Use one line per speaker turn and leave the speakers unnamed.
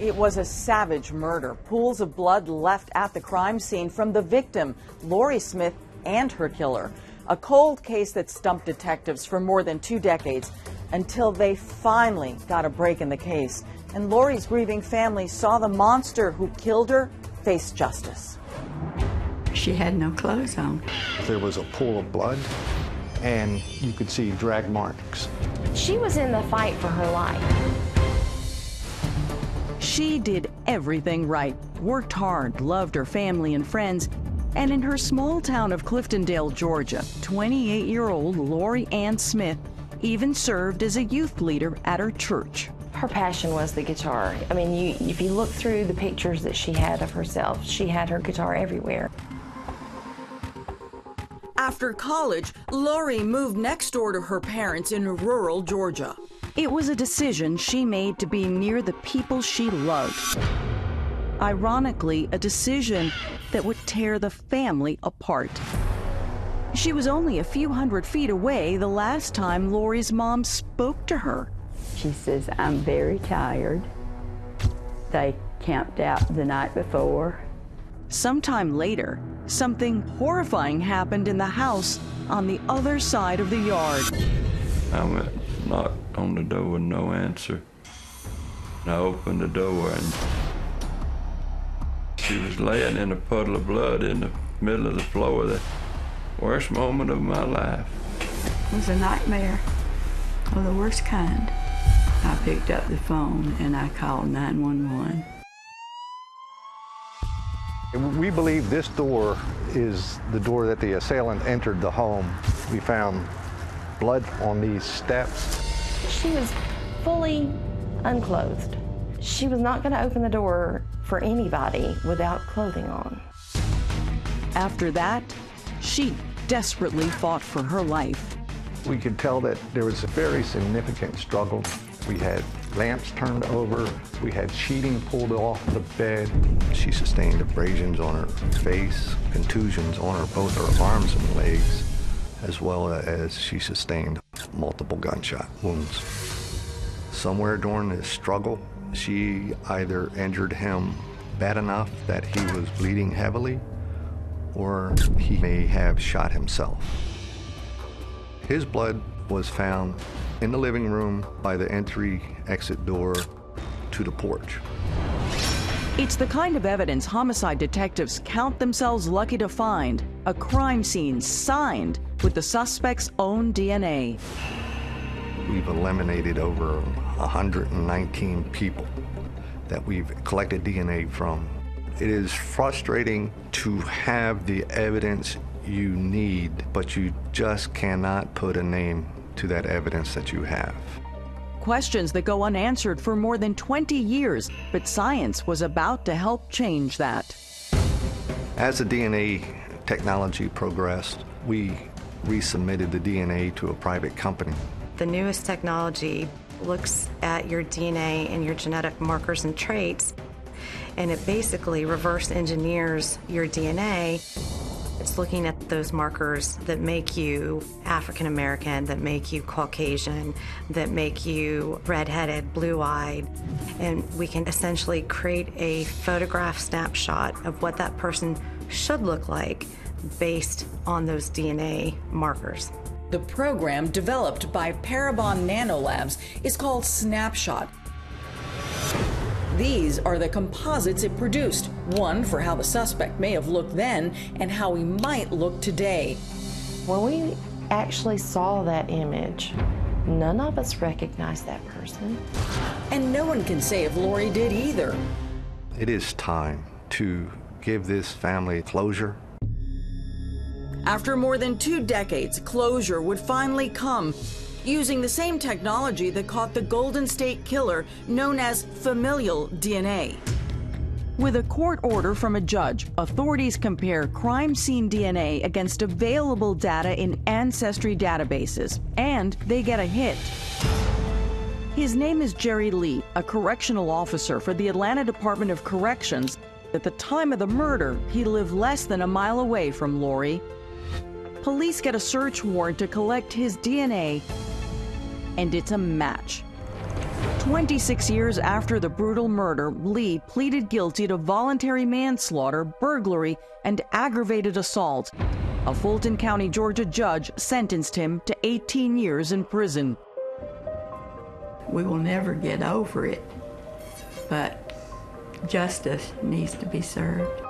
It was a savage murder. Pools of blood left at the crime scene from the victim, Lorrie Smith, and her killer. A cold case that stumped detectives for more than 2 decades until they finally got a break in the case. And Lorrie's grieving family saw the monster who killed her face justice.
She had no clothes on.
There was a pool of blood, and you could see drag marks.
She was in the fight for her life.
She did everything right, worked hard, loved her family and friends, and in her small town of Cliftondale, Georgia, 28-year-old Lorrie Anne Smith even served as a youth leader at her church.
Her passion was the guitar. I mean, if you look through the pictures that she had of herself, she had her guitar everywhere.
After college, Lorrie moved next door to her parents in rural Georgia. It was a decision she made to be near the people she loved. Ironically, a decision that would tear the family apart. She was only a few hundred feet away the last time Lorrie's mom spoke to her.
She says, "I'm very tired. They camped out the night before."
Sometime later, something horrifying happened in the house on the other side of the yard.
I went, knocked on the door with no answer. And I opened the door and she was laying in a puddle of blood in the middle of the floor. The worst moment of my life.
It was a nightmare of the worst kind. I picked up the phone and I called 911.
We believe this door is the door that the assailant entered the home. We found blood on these steps.
She was fully unclothed. She was not going to open the door for anybody without clothing on.
After that, she desperately fought for her life.
We could tell that there was a very significant struggle. We had lamps turned over. We had sheeting pulled off the bed. She sustained abrasions on her face, contusions on both her arms and legs, as well as she sustained multiple gunshot wounds. Somewhere during this struggle, she either injured him bad enough that he was bleeding heavily, or he may have shot himself. His blood was found in the living room by the entry-exit door to the porch.
It's the kind of evidence homicide detectives count themselves lucky to find. A crime scene signed with the suspect's own DNA.
We've eliminated over 119 people that we've collected DNA from. It is frustrating to have the evidence you need, but you just cannot put a name to that evidence that you have.
Questions that go unanswered for more than 20 years, but science was about to help change that.
As the DNA technology progressed, we resubmitted the DNA to a private company.
The newest technology looks at your DNA and your genetic markers and traits, and it basically reverse engineers your DNA. It's looking at those markers that make you African American, that make you Caucasian, that make you redheaded, blue-eyed, and we can essentially create a photograph snapshot of what that person should look like based on those DNA markers.
The program, developed by Parabon Nanolabs, is called Snapshot. These are the composites it produced, one for how the suspect may have looked then and how he might look today.
When we actually saw that image, none of us recognized that person.
And no one can say if Lorrie did either.
It is time to give this family closure.
After more than 2 decades, closure would finally come, using the same technology that caught the Golden State Killer, known as familial DNA. With a court order from a judge, authorities compare crime scene DNA against available data in ancestry databases, and they get a hit. His name is Jerry Lee, a correctional officer for the Atlanta Department of Corrections. At the time of the murder, he lived less than a mile away from Lorrie. Police get a search warrant to collect his DNA, and it's a match. 26 years after the brutal murder, Lee pleaded guilty to voluntary manslaughter, burglary, and aggravated assault. A Fulton County, Georgia judge sentenced him to 18 years in prison.
We will never get over it, but justice needs to be served.